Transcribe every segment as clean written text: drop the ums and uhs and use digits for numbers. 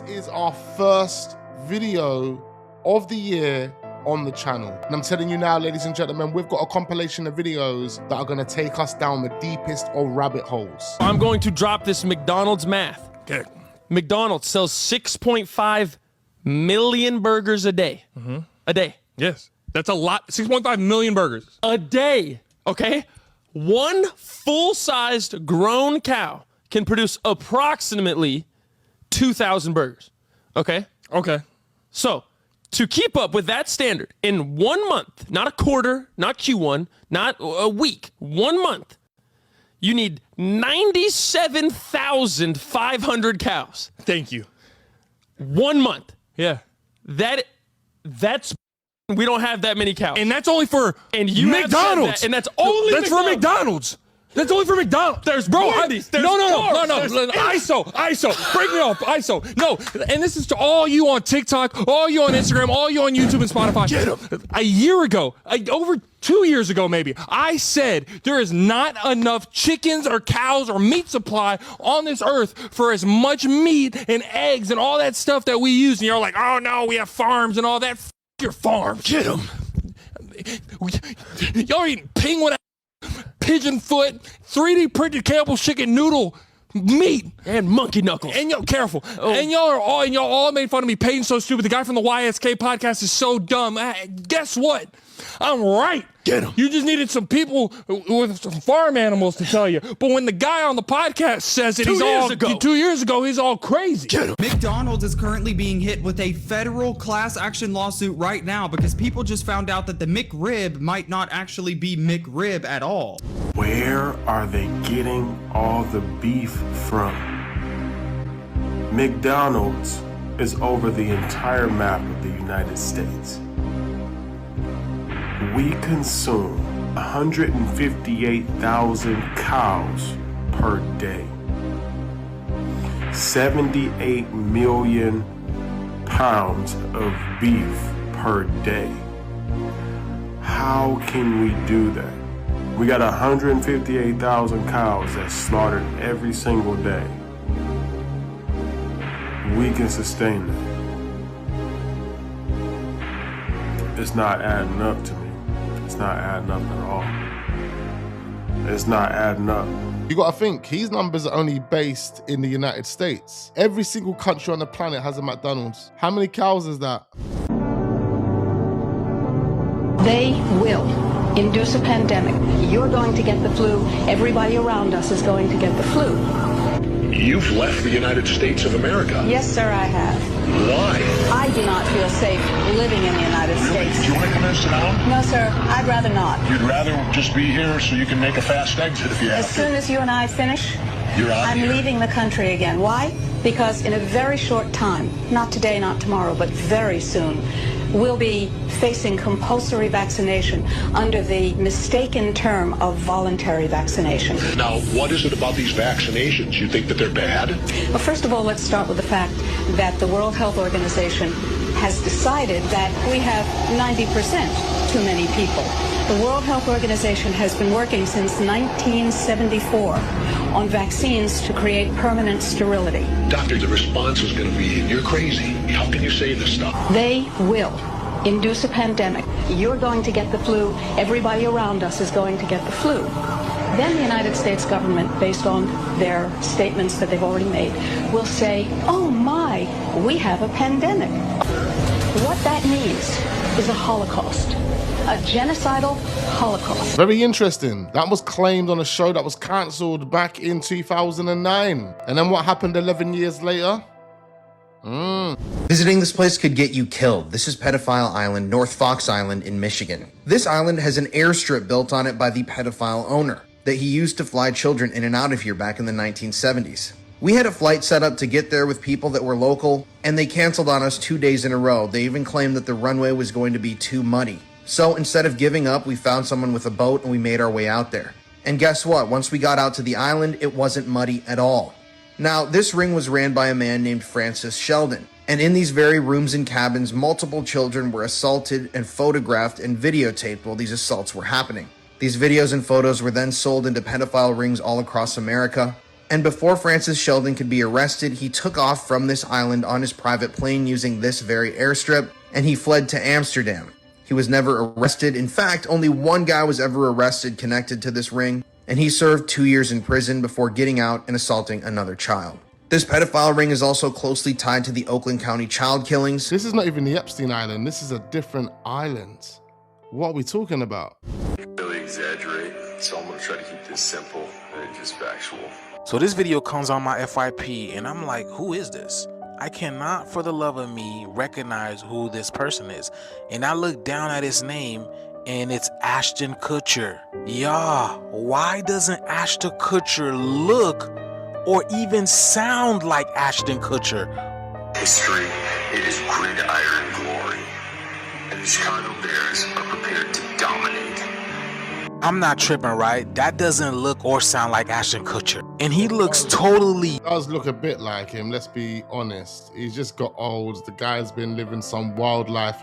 is our first video of the year on the channel. And I'm telling you now, ladies and gentlemen, we've got a compilation of videos that are gonna take us down the deepest of rabbit holes. I'm going to drop this McDonald's math. Okay. McDonald's sells 6.5 million burgers a day. A day. Yes. That's a lot. 6.5 million burgers. A day, okay? One full-sized grown cow can produce approximately 2,000 burgers, okay? Okay. So, to keep up with that standard, in 1 month, not a quarter, not Q1, not a week, 1 month, you need 97,500 cows. Thank you. 1 month. Yeah. That's we don't have that many cows. And that's only for McDonald's. And that's only That's for McDonald's. That's only for McDonald's. There's Wendy's. there's No. there's ISO. Break me off. ISO. No. And this is to all you on TikTok, all you on Instagram, all you on YouTube and Spotify. Get 'em. A year ago, over 2 years ago maybe, I said there is not enough chickens or cows or meat supply on this earth for as much meat and eggs and all that stuff that we use. And you're like, oh no, we have farms and all that. F your farm. Get him. Y'all are eating penguin, pigeon foot, 3D printed Campbell's chicken noodle meat, and monkey knuckles. and y'all careful. And y'all all made fun of me. Peyton's so stupid. The guy from the YSK podcast is so dumb. Guess what? I'm right. Get him. You just needed some people with some farm animals to tell you. But when the guy on the podcast says it, 2 years ago, he's all crazy. Get him. McDonald's is currently being hit with a federal class action lawsuit right now because people just found out that the McRib might not actually be McRib at all. Where are they getting all the beef from? McDonald's is over the entire map of the United States. We consume 158,000 cows per day. 78 million pounds of beef per day. How can we do that? We got 158,000 cows that's slaughtered every single day. We can sustain that. It's not adding up to me. It's not adding up at all. It's not adding up. You gotta think, his numbers are only based in the United States. Every single country on the planet has a McDonald's. How many cows is that? They will induce a pandemic. You're going to get the flu. Everybody around us is going to get the flu. You've left the United States of America. Yes, sir, I have. Why? I do not feel safe living in the United States. Do you want to come and sit down? No, sir, I'd rather not. You'd rather just be here so you can make a fast exit if you have As soon as you and I finish, You're out I'm here. leaving the country again. Why? Because in a very short time, not today, not tomorrow, but very soon, we'll be facing compulsory vaccination under the mistaken term of voluntary vaccination. Now, what is it about these vaccinations? You think that they're bad? Well, first of all, let's start with the fact that the World Health Organization has decided that we have 90% too many people. The World Health Organization has been working since 1974 on vaccines to create permanent sterility. Doctor, the response is going to be, you're crazy. How can you say this stuff? They will induce a pandemic. You're going to get the flu. Everybody around us is going to get the flu. Then the United States government, based on their statements that they've already made, will say, oh my, we have a pandemic. What that means is a Holocaust, a genocidal Holocaust. Very interesting. That was claimed on a show that was cancelled back in 2009. And then what happened 11 years later? Visiting this place could get you killed. This is Pedophile Island, North Fox Island in Michigan. This island has an airstrip built on it by the pedophile owner that he used to fly children in and out of here back in the 1970s. We had a flight set up to get there with people that were local, and they canceled on us 2 days in a row. They even claimed that the runway was going to be too muddy. So instead of giving up, we found someone with a boat and we made our way out there. And guess what? Once we got out to the island, it wasn't muddy at all. Now, this ring was ran by a man named Francis Sheldon. And in these very rooms and cabins, multiple children were assaulted and photographed and videotaped while these assaults were happening. These videos and photos were then sold into pedophile rings all across America. And before Francis Sheldon could be arrested, he took off from this island on his private plane using this very airstrip, and he fled to Amsterdam. He was never arrested. In fact, only one guy was ever arrested connected to this ring, and he served 2 years in prison before getting out and assaulting another child. This pedophile ring is also closely tied to the Oakland County child killings. This is not even the Epstein Island. This is a different island. What are we talking about? Really exaggerate, so I'm gonna try to keep this simple and just factual. So this video comes on my FYP and I'm like, who is this? I cannot for the love of me recognize who this person is. And I look down at his name and it's Ashton Kutcher. Yeah, why doesn't Ashton Kutcher look or even sound like Ashton Kutcher? History, it is gridiron glory, and the Chicago Bears are prepared to dominate. I'm not tripping, right? That doesn't look or sound like Ashton Kutcher. And he looks totally... It does look a bit like him, let's be honest. He's just got old. The guy's been living some wild life.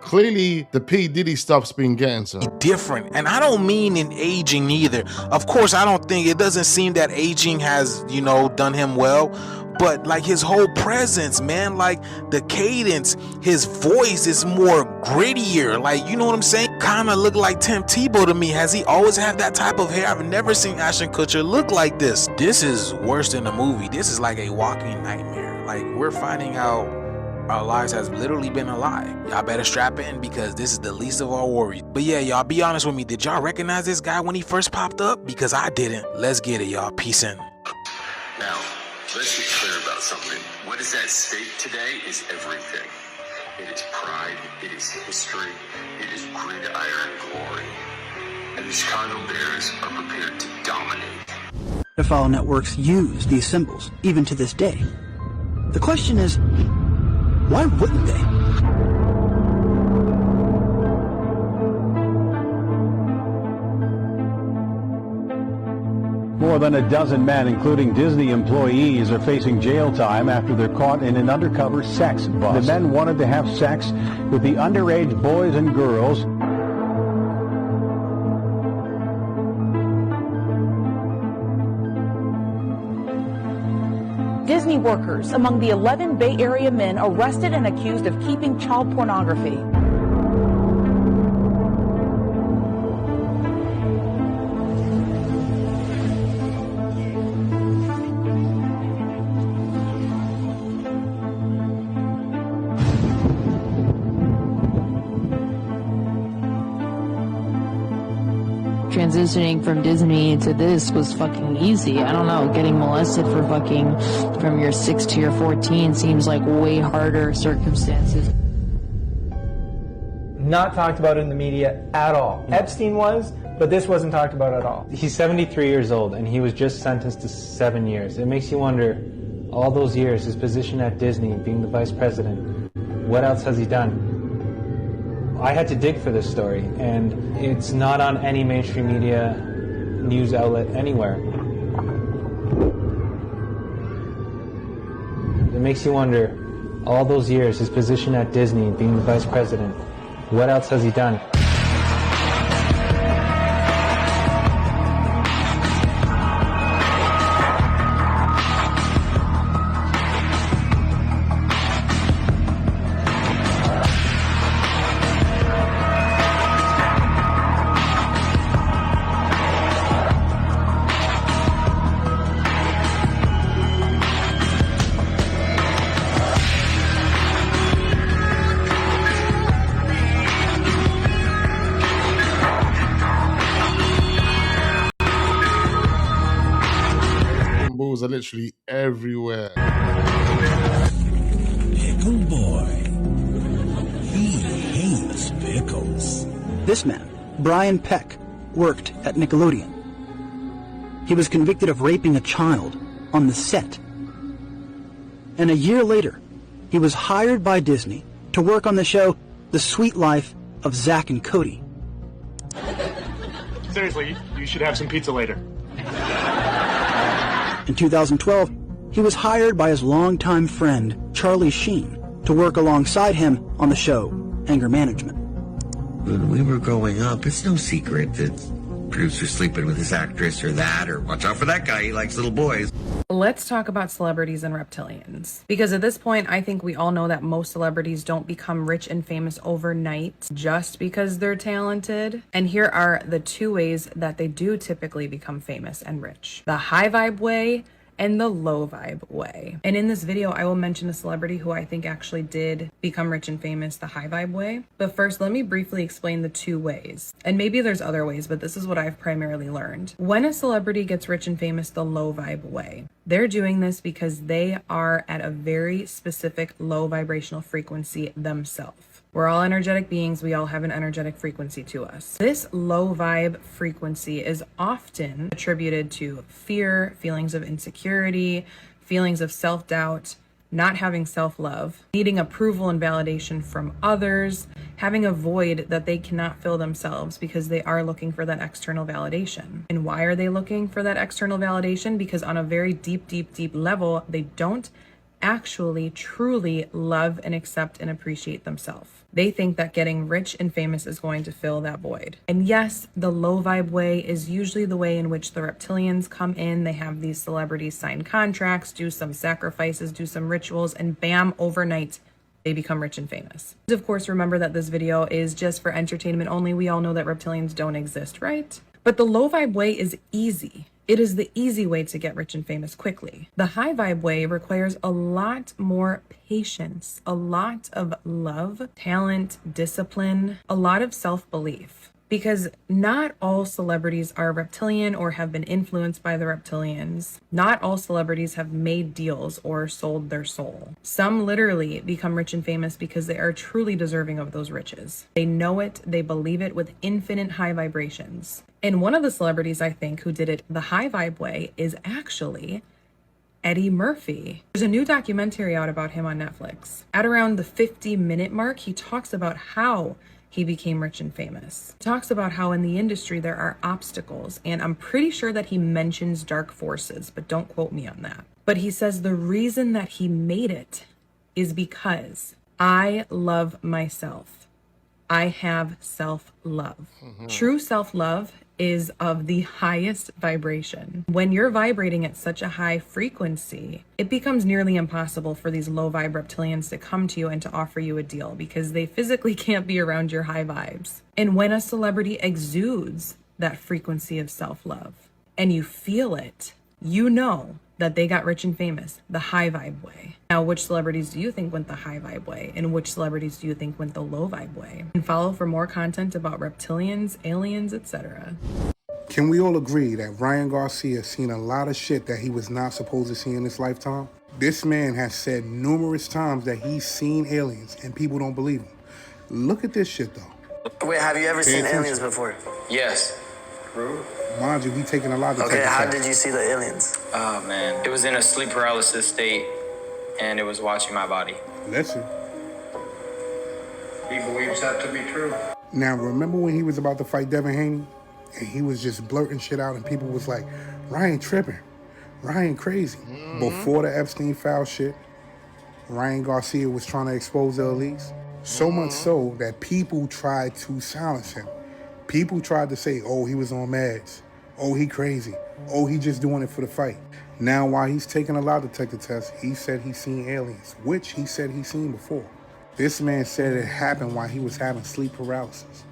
Clearly, the P. Diddy stuff's been getting to him. Different. And I don't mean in aging either. Of course, I don't think... It doesn't seem that aging has, you know, done him well. But like his whole presence, man, like the cadence, his voice is more grittier. Like, you know what I'm saying? Kind of look like Tim Tebow to me. Has he always had that type of hair? I've never seen Ashton Kutcher look like this. This is worse than a movie. This is like a walking nightmare. Like, we're finding out our lives has literally been a lie. Y'all better strap in because this is the least of our worries. But yeah, y'all, be honest with me. Did y'all recognize this guy when he first popped up? Because I didn't. Let's get it, y'all. Peace in. Now, let's get clear about something. What is at stake today is everything. It is pride, it is history, it is gridiron glory. And the Chicago Bears are prepared to dominate. Pedophile networks use these symbols, even to this day. The question is, why wouldn't they? More than a dozen men, including Disney employees, are facing jail time after they're caught in an undercover sex bust. The men wanted to have sex with the underage boys and girls. Disney workers among the 11 Bay Area men arrested and accused of keeping child pornography. Transitioning from Disney to this was fucking easy. I don't know, getting molested for fucking from your 6 to your 14 seems like way harder circumstances. Not talked about in the media at all. Epstein was, but this wasn't talked about at all. He's 73 years old and he was just sentenced to 7 years. It makes you wonder, all those years, his position at Disney, being the vice president, what else has he done? I had to dig for this story, and it's not on any mainstream media news outlet anywhere. It makes you wonder, all those years, his position at Disney, being the vice president, what else has he done? Balls are literally everywhere. Pickle boy. He hates pickles. This man, Brian Peck, worked at Nickelodeon. He was convicted of raping a child on the set. And a year later, he was hired by Disney to work on the show The Sweet Life of Zack and Cody. Seriously, you should have some pizza later. In 2012, he was hired by his longtime friend, Charlie Sheen, to work alongside him on the show Anger Management. When we were growing up, it's no secret that producer sleeping with this actress or that, or watch out for that guy, he likes little boys. Let's talk about celebrities and reptilians. Because at this point, I think we all know that most celebrities don't become rich and famous overnight just because they're talented. And here are the two ways that they do typically become famous and rich: the high vibe way and the low vibe way. And in this video, I will mention a celebrity who I think actually did become rich and famous the high vibe way. But first, let me briefly explain the two ways. And maybe there's other ways, but this is what I've primarily learned. When a celebrity gets rich and famous the low vibe way, they're doing this because they are at a very specific low vibrational frequency themselves. We're all energetic beings. We all have an energetic frequency to us. This low vibe frequency is often attributed to fear, feelings of insecurity, feelings of self-doubt, not having self-love, needing approval and validation from others, having a void that they cannot fill themselves because they are looking for that external validation. And why are they looking for that external validation? Because on a very deep level, they don't actually truly love and accept and appreciate themselves. They think that getting rich and famous is going to fill that void. And yes, the low vibe way is usually the way in which the reptilians come in. They have these celebrities sign contracts, do some sacrifices, do some rituals, and bam, overnight, they become rich and famous. Of course, remember that this video is just for entertainment only. We all know that reptilians don't exist, right? But the low vibe way is easy. It is the easy way to get rich and famous quickly. The high vibe way requires a lot more patience, a lot of love, talent, discipline, a lot of self-belief. Because not all celebrities are reptilian or have been influenced by the reptilians. Not all celebrities have made deals or sold their soul. Some literally become rich and famous because they are truly deserving of those riches. They know it, they believe it with infinite high vibrations. And one of the celebrities I think who did it the high vibe way is actually Eddie Murphy. There's a new documentary out about him on Netflix. At around the 50-minute mark, he talks about how he became rich and famous. He talks about how in the industry there are obstacles, and I'm pretty sure that he mentions dark forces, but don't quote me on that. But he says the reason that he made it is because I love myself. I have self-love. True self-love is of the highest vibration. When you're vibrating at such a high frequency, it becomes nearly impossible for these low vibe reptilians to come to you and to offer you a deal because they physically can't be around your high vibes. And when a celebrity exudes that frequency of self-love and you feel it, you know that they got rich and famous the high vibe way. Now, which celebrities do you think went the high vibe way? And which celebrities do you think went the low vibe way? And follow for more content about reptilians, aliens, etc. Can we all agree that Ryan Garcia seen a lot of shit that he was not supposed to see in his lifetime? This man has said numerous times that he's seen aliens and people don't believe him. Look at this shit though. Wait, have you ever seen aliens before? Yes. Mind you, he taking a lot of Okay, how did you see the aliens? Oh, man. It was in a sleep paralysis state, and it was watching my body. Listen. He believes that to be true. Now, remember when he was about to fight Devin Haney? And he was just blurting shit out and people was like, Ryan tripping. Ryan crazy. Before the Epstein file shit, Ryan Garcia was trying to expose the elites. So much so that people tried to silence him. People tried to say, oh, he was on meds. Oh, he crazy. Oh, he just doing it for the fight. Now, while he's taking a lie detector test, he said he's seen aliens, which he said he's seen before. This man said it happened while he was having sleep paralysis.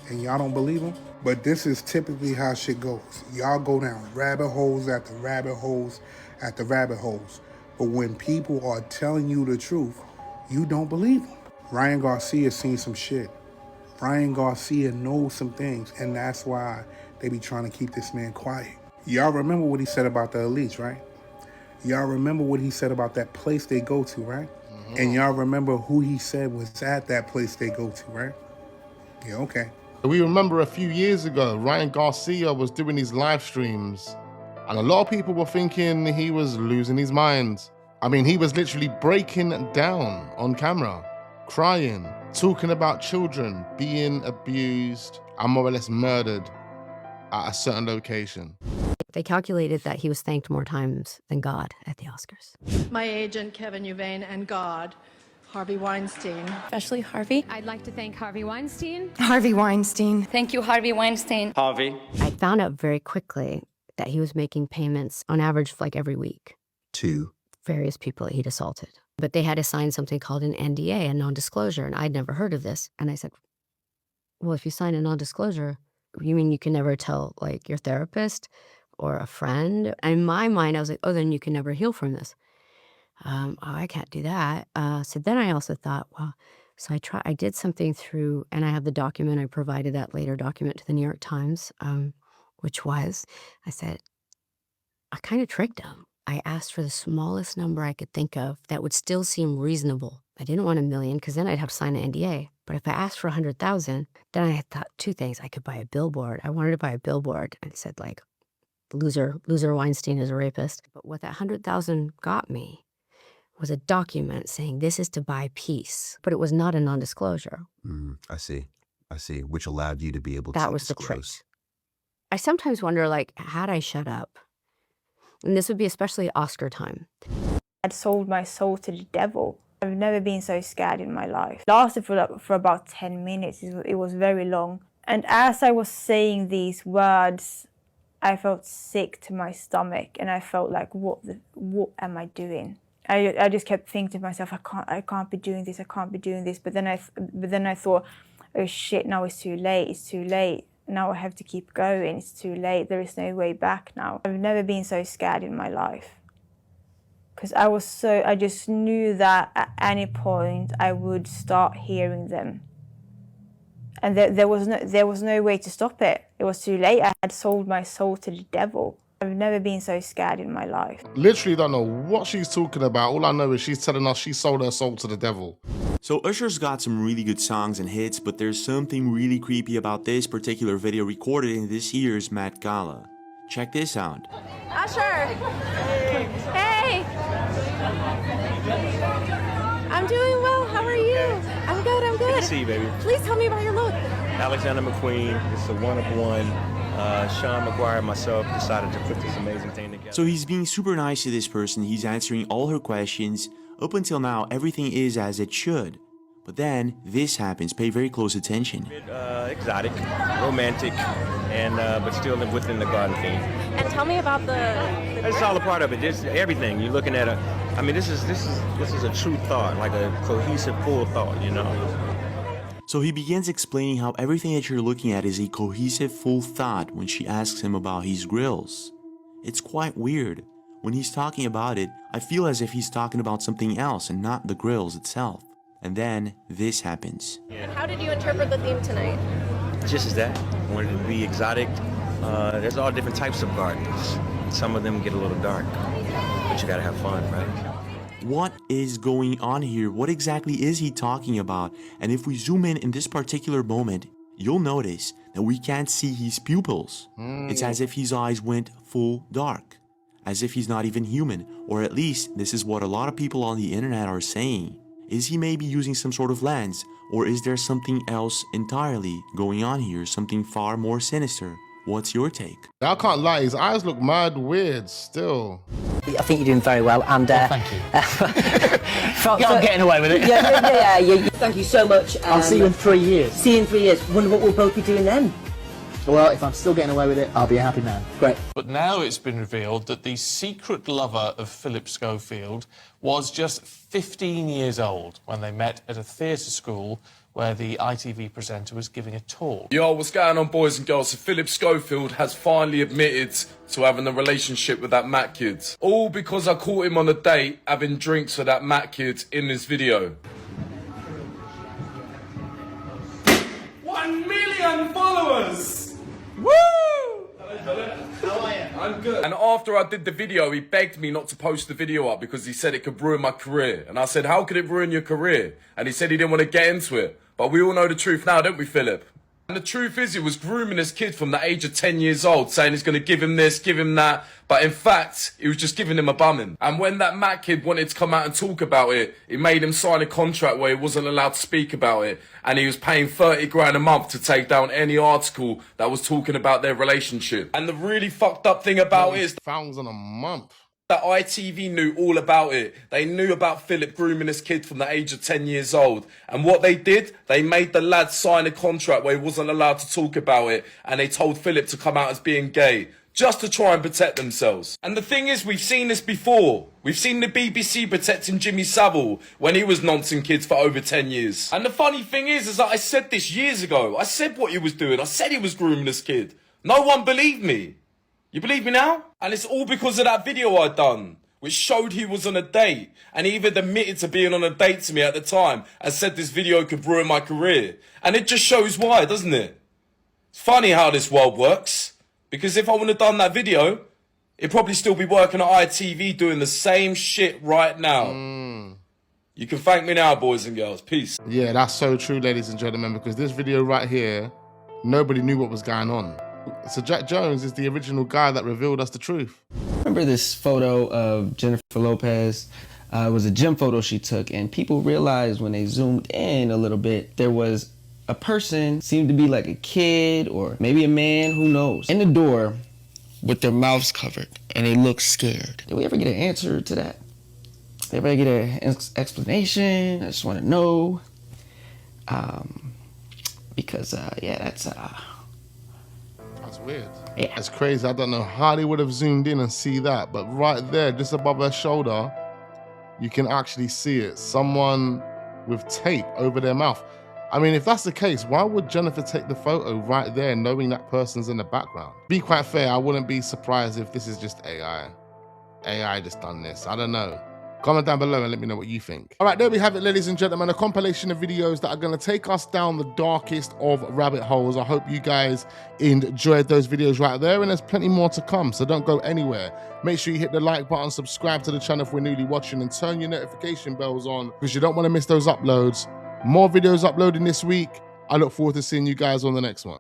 And y'all don't believe him? But this is typically how shit goes. Y'all go down rabbit holes after rabbit holes after rabbit holes. But when people are telling you the truth, you don't believe them. Ryan Garcia seen some shit. Ryan Garcia knows some things, and that's why they be trying to keep this man quiet. Y'all remember what he said about the elites, right? Y'all remember what he said about that place they go to, right? And y'all remember who he said was at that place they go to, right? Yeah, okay. We remember a few years ago, Ryan Garcia was doing these live streams, and a lot of people were thinking he was losing his mind. I mean, he was literally breaking down on camera, crying, talking about children being abused and more or less murdered at a certain location. They calculated that he was thanked more times than God at the Oscars. My agent, Kevin Uvain, and God Harvey Weinstein. Especially Harvey. I'd like to thank Harvey Weinstein. Harvey Weinstein. Thank you, Harvey Weinstein. Harvey. I found out very quickly that he was making payments on average like every week to various people that he'd assaulted. But they had to sign something called an NDA, a non-disclosure, and I'd never heard of this. And I said, well, if you sign a non-disclosure, you mean you can never tell, like, your therapist or a friend? And in my mind, I was like, oh, then you can never heal from this. Oh, I can't do that. So then I also thought, well, so I did something through, and I have the document, I provided that later document to the New York Times, which was, I said, I kind of tricked him. I asked for the smallest number I could think of that would still seem reasonable. I didn't want $1 million because then I'd have to sign an NDA. But if I asked for 100,000, then I had thought two things. I could buy a billboard. I wanted to buy a billboard and said, like, loser Weinstein is a rapist. But what that 100,000 got me was a document saying this is to buy peace. But it was not a non-disclosure. I see. Which allowed you to be able to That was disclose. the trick. I sometimes wonder, like, had I shut up? And this would be especially Oscar time. I'd sold my soul to the devil. I've never been so scared in my life. It lasted for about 10 minutes. It was very long. And as I was saying these words, I felt sick to my stomach, and I felt like, what am I doing? I just kept thinking to myself, I can't be doing this. I can't be doing this. But then I thought, oh shit! Now it's too late. It's too late. Now I have to keep going. It's too late. There is no way back now. I've never been so scared in my life. Because I just knew that at any point I would start hearing them. And there was no way to stop it. It was too late. I had sold my soul to the devil. I've never been so scared in my life. Literally don't know what she's talking about. All I know is she's telling us she sold her soul to the devil. So Usher's got some really good songs and hits, but there's something really creepy about this particular video recorded in this year's Met Gala. Check this out. Usher! Hey! I'm doing well. How are you? I'm good. Good to see you, baby. Please tell me about your look. Alexander McQueen. It's a one-of-one. Sean McGuire and myself decided to put this amazing thing together. So he's being super nice to this person, he's answering all her questions. Up until now, everything is as it should. But then, this happens, pay very close attention. Exotic, romantic, and but still within the garden theme. And tell me about the It's all a part of it. It's everything. You're looking at this is a true thought, like a cohesive, full thought, you know. So he begins explaining how everything that you're looking at is a cohesive full thought when she asks him about his grills. It's quite weird. When he's talking about it, I feel as if he's talking about something else and not the grills itself. And then this happens. How did you interpret the theme tonight? Just as that. I wanted it to be exotic. There's all different types of gardens. Some of them get a little dark, but you gotta have fun, right? What is going on here? What exactly is he talking about? And if we zoom in this particular moment, you'll notice that we can't see his pupils. It's as if his eyes went full dark, as if he's not even human, or at least this is what a lot of people on the internet are saying. Is he maybe using some sort of lens, or is there something else entirely going on here, something far more sinister? What's your take? I can't lie, his eyes look mad weird still. I think you're doing very well, and thank you. I'm getting away with it. Yeah. Thank you so much. I'll see you in 3 years. See you in 3 years. Wonder what we'll both be doing then. Well, if I'm still getting away with it, I'll be a happy man. Great. But now it's been revealed that the secret lover of Phillip Schofield was just 15 years old when they met at a theatre school where the ITV presenter was giving a talk. Yo, what's going on, boys and girls? So Phillip Schofield has finally admitted to having a relationship with that Matt kid. All because I caught him on a date having drinks with that Matt kid in this video. 1 million followers! Woo! How are you? I'm good. And after I did the video, he begged me not to post the video up because he said it could ruin my career. And I said, how could it ruin your career? And he said he didn't want to get into it. But we all know the truth now, don't we, Phillip? And the truth is, he was grooming his kid from the age of 10 years old, saying he's going to give him this, give him that. But in fact, he was just giving him a bumming. And when that Matt kid wanted to come out and talk about it, it made him sign a contract where he wasn't allowed to speak about it. And he was paying 30 grand a month to take down any article that was talking about their relationship. And the really fucked up thing about it is... £30 a month. That ITV knew all about it. They knew about Phillip grooming this kid from the age of 10 years old. And what they did, they made the lad sign a contract where he wasn't allowed to talk about it. And they told Phillip to come out as being gay, just to try and protect themselves. And the thing is, we've seen this before. We've seen the BBC protecting Jimmy Savile when he was noncing kids for over 10 years. And the funny thing is that I said this years ago. I said what he was doing. I said he was grooming this kid. No one believed me. You believe me now? And it's all because of that video I'd done, which showed he was on a date. And he even admitted to being on a date to me at the time and said this video could ruin my career. And it just shows why, doesn't it? It's funny how this world works. Because if I wouldn't have done that video, it'd probably still be working at ITV doing the same shit right now. You can thank me now, boys and girls. Peace. Yeah, that's so true, ladies and gentlemen, because this video right here, nobody knew what was going on. So Jack Jones is the original guy that revealed us the truth. Remember this photo of Jennifer Lopez? It was a gym photo she took, and people realized when they zoomed in a little bit, there was a person, seemed to be like a kid or maybe a man, who knows, in the door with their mouths covered, and they looked scared. Did we ever get an answer to that? Did we ever get an explanation? I just want to know. Because, yeah, that's weird. Yeah. It's crazy. I don't know how they would have zoomed in and see that, but right there, just above her shoulder, you can actually see it. Someone with tape over their mouth. I mean, if that's the case, why would Jennifer take the photo right there knowing that person's in the background? Be quite fair, I wouldn't be surprised if this is just AI. AI just done this. I don't know. Comment down below and let me know what you think. All right, there we have it, ladies and gentlemen, a compilation of videos that are going to take us down the darkest of rabbit holes. I hope you guys enjoyed those videos right there, and there's plenty more to come, so don't go anywhere. Make sure you hit the like button, subscribe to the channel if we're newly watching, and turn your notification bells on because you don't want to miss those uploads. More videos uploading this week. I look forward to seeing you guys on the next one.